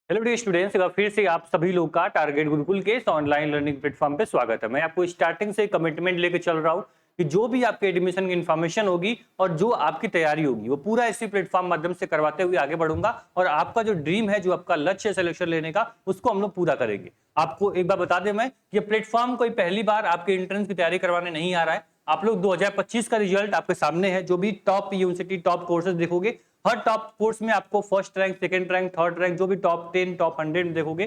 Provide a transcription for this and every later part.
Hello dear students, एक बार फिर से आप सभी लोग का टारगेट गुरुकुल के इस ऑनलाइन लर्निंग प्लेटफॉर्म पे स्वागत है। मैं आपको स्टार्टिंग से कमिटमेंट लेके चल रहा हूँ कि जो भी आपके एडमिशन की इन्फॉर्मेशन होगी और जो आपकी तैयारी होगी वो पूरा इसी प्लेटफॉर्म माध्यम से करवाते हुए आगे बढ़ूंगा और आपका जो ड्रीम है, जो आपका लक्ष्य है सिलेक्शन लेने का, उसको हम लोग पूरा करेंगे। आपको एक बार बता दें मैं, ये प्लेटफॉर्म कोई पहली बार आपके एंट्रेंस की तैयारी करवाने नहीं आ रहा है। आप लोग 2025 का रिजल्ट आपके सामने है। जो भी टॉप यूनिवर्सिटी टॉप कोर्सेज देखोगे, हर टॉप कोर्स में आपको first rank, second rank, third rank, जो भी टॉप 10 टॉप 100 देखोगे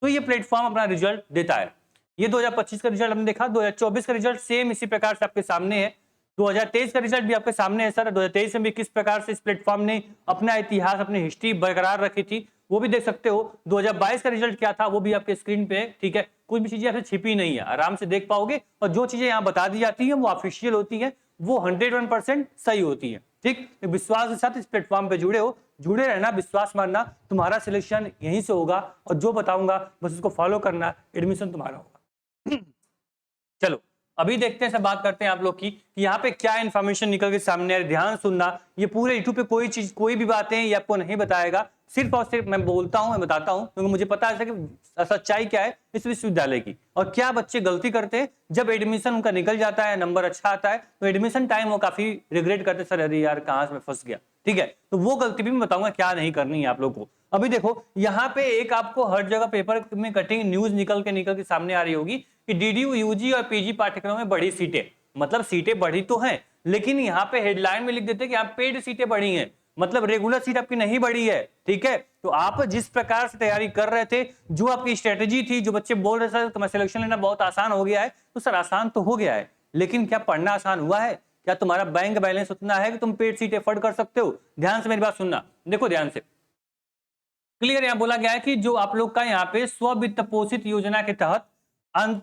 तो ये प्लेटफॉर्म अपना रिजल्ट देता है। ये 2025 का रिजल्ट हमने देखा, 2024 का रिजल्ट सेम इसी प्रकार से आपके सामने है। 2023 का रिजल्ट भी आपके सामने है सर। 2023 में भी किस प्रकार से इस प्लेटफॉर्म ने अपना इतिहास, अपनी हिस्ट्री बरकरार रखी थी, वो भी देख सकते हो। 2022 का रिजल्ट क्या था वो भी आपके स्क्रीन पे है। ठीक है, कुछ भी चीजें आपसे छिपी नहीं है, आराम से देख पाओगे। और जो चीजें यहाँ बता दी जाती है वो ऑफिशियल होती है, वो 101% सही होती है। ठीक, विश्वास के साथ इस प्लेटफॉर्म पे जुड़े हो, जुड़े रहना, विश्वास मानना, तुम्हारा सिलेक्शन यहीं से होगा। और जो बताऊंगा बस उसको फॉलो करना, एडमिशन तुम्हारा होगा। चलो अभी देखते हैं, सब बात करते हैं आप लोग की कि यहाँ पे क्या इन्फॉर्मेशन निकल के सामने आ रही है। ध्यान सुनना, ये पूरे यूट्यूब पे कोई चीज, कोई भी बातें ये आपको नहीं बताएगा। सिर्फ और सिर्फ मैं बोलता हूं, मैं बताता हूं, क्योंकि मुझे पता है कि सच्चाई क्या है इस विश्वविद्यालय की और क्या बच्चे गलती करते हैं। जब एडमिशन उनका निकल जाता है, नंबर अच्छा आता है, तो एडमिशन टाइम वो काफी रिग्रेट करते, सर अरे यार कहां से मैं फंस गया। ठीक है, तो वो गलती भी मैं बताऊंगा क्या नहीं करनी है आप लोग को। अभी देखो यहाँ पे एक आपको हर जगह पेपर में कटिंग न्यूज निकल के सामने आ रही होगी कि डीडीयू, यूजी और पीजी पाठ्यक्रम में बढ़ी सीटें। मतलब सीटें बढ़ी तो हैं, लेकिन यहाँ पे हेडलाइन में लिख देते हैं कि आप पेड सीटें बढ़ी हैं, मतलब रेगुलर सीट आपकी नहीं बढ़ी है। ठीक है, तो आप जिस प्रकार से तैयारी कर रहे थे, जो आपकी स्ट्रेटेजी थी, जो बच्चे बोल रहे सर तुम्हारा सिलेक्शन लेना बहुत आसान हो गया है, तो सर आसान तो हो गया है, लेकिन क्या पढ़ना आसान हुआ है? क्या तुम्हारा बैंक बैलेंस उतना है कि तुम पेड सीट एफर्ड कर सकते हो? ध्यान से मेरी बात सुनना, देखो ध्यान से, क्लियर यहाँ बोला गया है कि जो आप लोग का यहाँ पे स्व वित्त पोषित योजना के तहत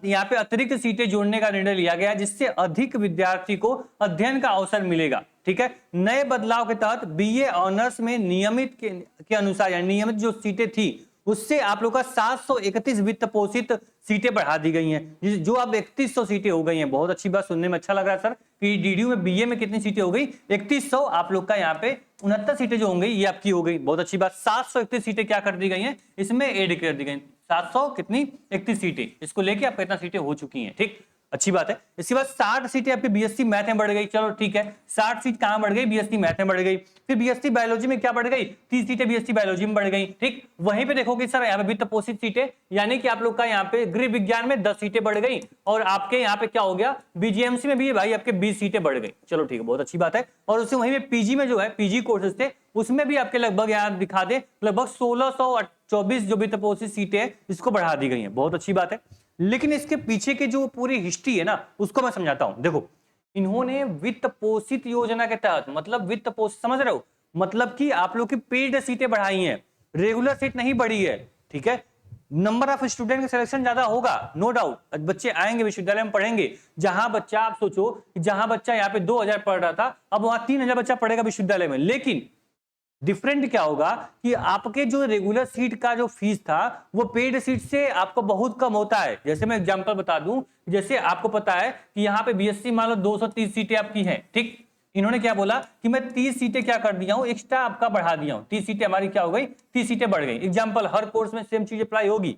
यहाँ पे अतिरिक्त सीटें जोड़ने का निर्णय लिया गया, जिससे अधिक विद्यार्थी को अध्ययन का अवसर मिलेगा। ठीक है, नए बदलाव के तहत बीए ऑनर्स में नियमित के अनुसार, यानी नियमित जो सीटें थी उससे आप लोग का 731 वित्त पोषित सीटें बढ़ा दी गई हैं, जो अब 3100 सीटें हो गई हैं। बहुत अच्छी बात, सुनने में अच्छा लग रहा है सर कि डीडीयू में बीए में कितनी सीटें हो गई? 3100। आप लोग का यहाँ पे 69 सीटें जो होंगी ये आपकी हो गई। बहुत अच्छी बात, 731 सीटें क्या कर दी गई हैं, इसमें एड कर दी गई। 700 कितनी? 31 सीटें। इसको लेके आपका इतना सीटें हो चुकी हैं। ठीक, अच्छी बात है। इसके बाद 60 सीटें आपकी बीएससी मैथ में बढ़ गई। चलो ठीक है, 60 सीट कहां बढ़ गई? बीएससी मैथ में बढ़ गई। फिर बीएससी बायोलॉजी में क्या बढ़ गई? 30 सीटें बीएससी बायोलॉजी में बढ़ गई। ठीक, वहीं पे देखोगे सर यहाँ पे वित्त पोषित सीटें, यानी कि आप लोग का यहाँ पे गृह विज्ञान में 10 सीटें बढ़ गई और आपके यहाँ पे क्या हो गया? बीजीएमसी में भी भाई आपके 20 सीटें बढ़ गई। चलो ठीक है, बहुत अच्छी बात है। और उससे वहीं पे पीजी में जो है, पीजी कोर्सेज थे, उसमें भी आपके लगभग यहाँ दिखा दे, लगभग 1624 जो वित्त पोषित सीटें हैं इसको बढ़ा दी गई हैं। बहुत अच्छी बात है, लेकिन इसके पीछे की जो पूरी हिस्ट्री है ना, उसको मैं समझाता हूं। देखो, इन्होंने वित्त पोषित योजना के तहत, मतलब वित्त पोषित, समझ रहे हो, मतलब कि आप लोग की पेड सीटें बढ़ाई हैं, रेगुलर सीट नहीं बढ़ी है। ठीक है, नंबर ऑफ स्टूडेंट का सिलेक्शन ज्यादा होगा, नो डाउट, बच्चे आएंगे विश्वविद्यालय में पढ़ेंगे। जहां बच्चा, आप सोचो, जहां बच्चा यहाँ पे 2000 पढ़ रहा था, अब वहां 3000 बच्चा पढ़ेगा विश्वविद्यालय में। लेकिन डिफरेंट क्या होगा कि आपके जो रेगुलर सीट का जो फीस था वो पेड सीट से आपको बहुत कम होता है। जैसे मैं एग्जांपल बता दूं, जैसे आपको पता है कि यहाँ पे बीएससी मान लो 230 सीटें आपकी हैं। ठीक, इन्होंने क्या बोला कि मैं 30 सीटें क्या कर दिया हूं, एक्स्ट्रा आपका बढ़ा दिया हूं। 30 सीटें हमारी क्या हो गई? 30 सीटें बढ़ गई। एग्जाम्पल, हर कोर्स में सेम चीज अप्लाई होगी।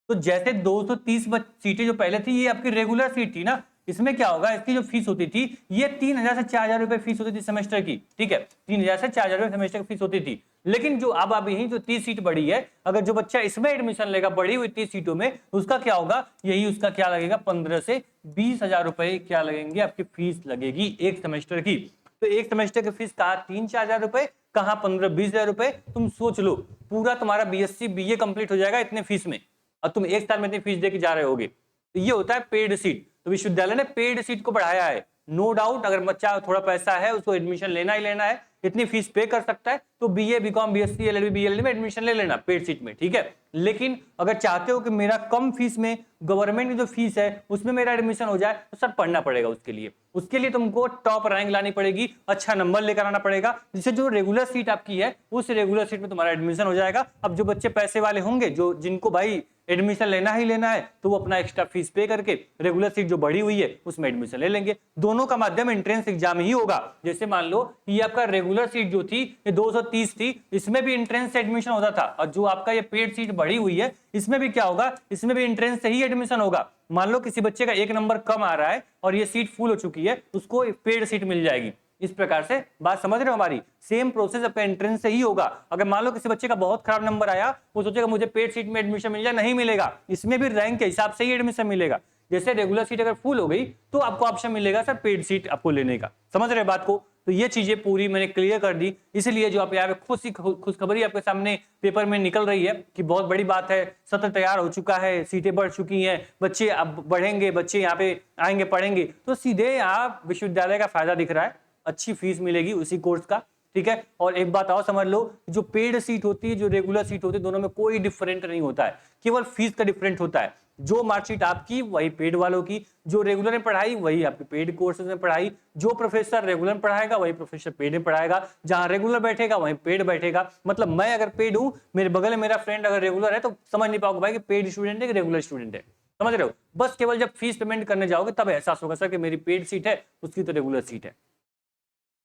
तो जैसे 230 सीटें जो पहले थी ये आपकी रेगुलर सीट थी ना, इसमें क्या होगा, इसकी जो फीस होती थी ये 3000 से 4000 रुपए फीस होती थी सेमेस्टर की। ठीक है, 3000 से 4000 रुपए सेमेस्टर की फीस होती थी। लेकिन जो अब यही जो 30 सीट बढ़ी है, अगर जो बच्चा इसमें एडमिशन लेगा बढ़ी हुई 30 सीटों में, उसका क्या होगा, यही उसका क्या लगेगा, 15 से 20,000 रुपए क्या लगेंगे, आपकी फीस लगेगी एक सेमेस्टर की। तो एक सेमेस्टर की फीस कहाँ 3-4 हजार रुपए, कहाँ 15-20 हजार रुपए। तुम सोच लो, पूरा तुम्हारा बीएससी बीए कंप्लीट हो जाएगा इतने फीस में, और तुम एक साल में इतनी फीस देके जा रहे होगे। तो ये होता है पेड सीट। तो विश्वविद्यालय ने पेड सीट को बढ़ाया है। नो डाउट, अगर बच्चा थोड़ा पैसा है, उसको एडमिशन लेना ही लेना है, इतनी फीस पे कर सकता है, तो BA, BCom, BSc, LLB, BLLB में एडमिशन ले लेना पेड सीट में। ठीक है, लेकिन अगर चाहते हो कि मेरा कम फीस में, गवर्नमेंट की जो फीस है उसमें मेरा एडमिशन हो जाए, तो सर पढ़ना पड़ेगा उसके लिए तुमको टॉप रैंक लानी पड़ेगी, अच्छा नंबर लेकर आना पड़ेगा, जिससे जो रेगुलर सीट आपकी है उस रेगुलर सीट में तुम्हारा एडमिशन हो जाएगा। अब जो बच्चे पैसे वाले होंगे, जो जिनको भाई एडमिशन लेना ही लेना है तो वो अपना एक्स्ट्रा फीस पे करके रेगुलर सीट जो बढ़ी हुई है उसमें एडमिशन ले लेंगे। दोनों का माध्यम एंट्रेंस एग्जाम ही होगा। जैसे मान लो ये आपका रेगुलर सीट जो थी ये 230 थी, इसमें भी एंट्रेंस से एडमिशन होता था, और जो आपका ये पेड सीट बढ़ी हुई है इसमें भी क्या होगा, इसमें भी एंट्रेंस से ही एडमिशन होगा। मान लो किसी बच्चे का 1 नंबर कम आ रहा है और ये सीट फुल हो चुकी है, उसको पेड सीट मिल जाएगी। इस प्रकार से बात समझ रहे हो हमारी, सेम प्रोसेस आपका एंट्रेंस से ही होगा। अगर मान लो किसी बच्चे का बहुत खराब नंबर आया, वो सोचेगा मुझे पेड सीट में एडमिशन मिल जाए, नहीं मिलेगा। इसमें भी रैंक के हिसाब से ही एडमिशन मिलेगा। जैसे रेगुलर सीट अगर फुल हो गई तो आपको ऑप्शन मिलेगा सर पेड सीट आपको लेने का। समझ रहे बात को? तो ये चीजें पूरी मैंने क्लियर कर दी, इसलिए जो आप यहाँ पे खुशखबरी आपके सामने पेपर में निकल रही है कि बहुत बड़ी बात है, सत्र तैयार हो चुका है, सीटें बढ़ चुकी हैं, बच्चे अब बढ़ेंगे, बच्चे यहाँ पे आएंगे पढ़ेंगे, तो सीधे यहाँ विश्वविद्यालय का फायदा दिख रहा है, अच्छी फीस मिलेगी उसी कोर्स का। ठीक है, और एक बात और समझ लो, जो पेड सीट होती है जो रेगुलर सीट होती है दोनों में कोई डिफरेंट नहीं होता है, केवल फीस का डिफरेंट होता है। जो मार्कशीट आपकी वही पेड वालों की, जो रेगुलर में पढ़ाई वही आपके पेड कोर्सेज में पढ़ाई, जो प्रोफेसर रेगुलर पढ़ाएगा वही प्रोफेसर पेड में पढ़ाएगा, जहां रेगुलर बैठेगा वहीं पेड बैठेगा। मतलब मैं अगर पेड हूं, मेरे बगल में मेरा फ्रेंड अगर रेगुलर है तो समझ नहीं पाओगे भाई कि पेड स्टूडेंट है कि रेगुलर स्टूडेंट है। समझ रहे हो? बस केवल जब फीस पेमेंट करने जाओगे तब एहसास होगा सर कि मेरी पेड सीट है, उसकी तो रेगुलर सीट है।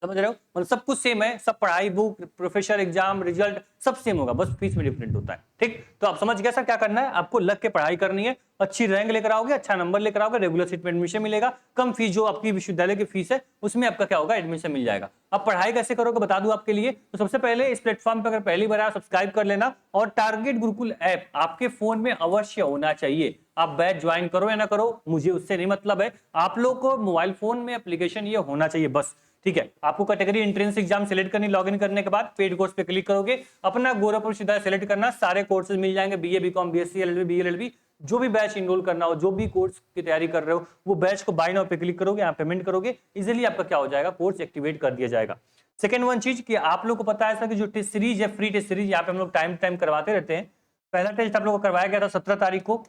समझ रहे हो? मतलब सब कुछ सेम है, सब पढ़ाई, बुक, प्रोफेसर, एग्जाम, रिजल्ट सब सेम होगा, बस फीस में डिफरेंट होता है। ठीक, तो आप समझ गए सर क्या करना है, आपको लग के पढ़ाई करनी है, अच्छी रैंक लेकर आओगे, अच्छा नंबर लेकर आओगे, रेगुलर सीट में एडमिशन मिलेगा, कम फीस जो आपकी विश्वविद्यालय की फीस है उसमें आपका क्या होगा, एडमिशन मिल जाएगा। अब पढ़ाई कैसे करोगे बता दूं आपके लिए। तो सबसे पहले इस प्लेटफॉर्म पर अगर पहली बार आए सब्सक्राइब कर लेना, और टारगेट गुरुकुल ऐप आपके फोन में अवश्य होना चाहिए। आप बैच ज्वाइन करो या ना करो मुझे उससे नहीं मतलब है, आप लोग को मोबाइल फोन में एप्लीकेशन ये होना चाहिए बस। ठीक है, आपको कैटेगरी एंट्रेंस एग्जाम सेलेक्ट करनी, लॉगिन करने के बाद पेड कोर्स पे क्लिक करोगे, अपना गोरखपुर सीधा सेलेक्ट करना, सारे कोर्सेज मिल जाएंगे, BA, BCom, BSc, LLB, BLLB, जो भी बैच इनरोल करना हो, जो भी कोर्स की तैयारी कर रहे हो, वो बैच को बाय नाउ पे क्लिक करोगे, यहाँ पेमेंट करोगे, इजीली आपका क्या हो जाएगा, कोर्स एक्टिवेट कर दिया जाएगा। सेकंड वन चीज कि आप लोग को पता है कि जो टेस्ट सीरीज है, फ्री टेस्ट सीरीज यहाँ पे हम लोग टाइम करवाते रहते हैं। पहला टेस्ट आप लोग को करवाया गया था 17 तारीख को।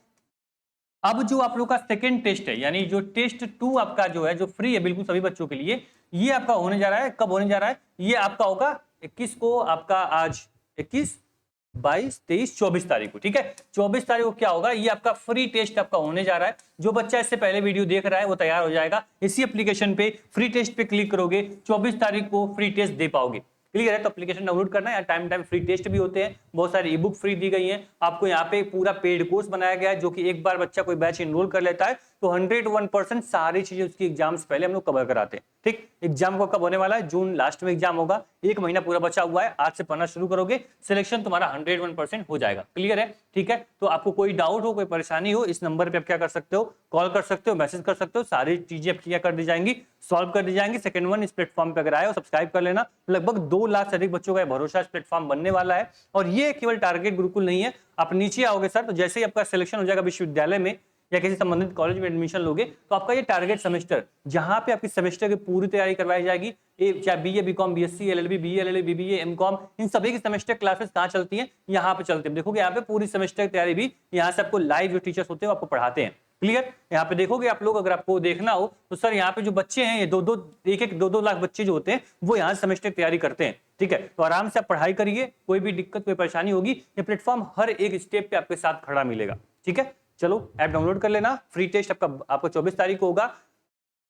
अब जो आप लोग का सेकंड टेस्ट है, यानी जो टेस्ट 2 आपका जो है, जो फ्री है बिल्कुल सभी बच्चों के लिए, ये आपका होने जा रहा है। कब होने जा रहा है? ये आपका होगा 21 को, आपका आज 21, 22, 23, 24 तारीख को। ठीक है, 24 तारीख को क्या होगा, ये आपका फ्री टेस्ट आपका होने जा रहा है। जो बच्चा इससे पहले वीडियो देख रहा है वो तैयार हो जाएगा, इसी एप्लीकेशन पे फ्री टेस्ट पे क्लिक करोगे, 24 तारीख को फ्री टेस्ट दे पाओगे। क्लियर है? तो एप्लीकेशन डाउनलोड करना है, टाइम फ्री टेस्ट भी होते हैं, बहुत सारी ई बुक फ्री दी गई हैं आपको। यहाँ पे पूरा पेड कोर्स बनाया गया है, जो कि एक बार बच्चा कोई बैच इनरोल कर लेता है तो 101% सारी चीजें उसकी एग्जाम से पहले हम लोग कवर कराते हैं। ठीक, एग्जाम को कब होने वाला है? जून लास्ट में एग्जाम होगा, 1 महीना पूरा बचा हुआ है, आज से पढ़ना शुरू करोगे, सिलेक्शन तुम्हारा 101% हो जाएगा। क्लियर है? ठीक है, तो आपको कोई डाउट हो, कोई परेशानी हो, इस नंबर पे आप क्या कर सकते हो, कॉल कर सकते हो, मैसेज कर सकते हो, सारी चीजें आपकी क्या कर दी जाएंगी, सॉल्व कर दी जाएंगी। सेकंड वन, इस प्लेटफॉर्म पे अगर आए हो सब्सक्राइब कर लेना। लगभग 2 लाख से अधिक बच्चों का भरोसा इस प्लेटफॉर्म बनने वाला है, और ये केवल टारगेट गुरुकुल नहीं है। आप नीचे आओगे सर तो जैसे ही आपका सिलेक्शन हो जाएगा विश्वविद्यालय में या किसी संबंधित कॉलेज में एडमिशन लोगे, तो आपका ये टारगेट सेमेस्टर, जहां पे आपकी सेमेस्टर की पूरी तैयारी करवाई जाएगी, चाहे BA, BCom, BSc, LLB, BLLB, BBA, MCom, इन सभी की सेमेस्टर क्लासेस कहां चलती हैं, यहाँ पे चलती है। देखोगे यहाँ पे पूरी सेमेस्टर की तैयारी भी यहाँ से आपको लाइव जो टीचर्स होते हैं वो आपको पढ़ाते हैं। क्लियर? यहाँ पे देखोगे आप लोग, अगर आपको देखना हो तो सर यहाँ पे जो बच्चे हैं, ये 2-2 लाख बच्चे जो होते हैं वो यहाँ सेमेस्टर की तैयारी करते हैं। ठीक है, तो आराम से आप पढ़ाई करिए, कोई भी दिक्कत, कोई परेशानी होगी, ये प्लेटफॉर्म हर एक स्टेप पे आपके साथ खड़ा मिलेगा। ठीक है, चलो ऐप डाउनलोड कर लेना। फ्री टेस्ट आपका 24 तारीख को होगा।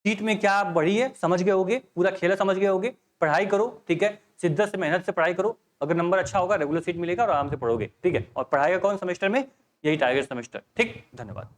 सीट में क्या बढ़ी है समझ गए होगे, पूरा खेला समझ गए होगे, पढ़ाई करो। ठीक है, शिद्दत से, मेहनत से पढ़ाई करो, अगर नंबर अच्छा होगा रेगुलर सीट मिलेगा और आराम से पढ़ोगे। ठीक है, और पढ़ाई का कौन सेमेस्टर में? यही टारगेट सेमेस्टर। ठीक, धन्यवाद।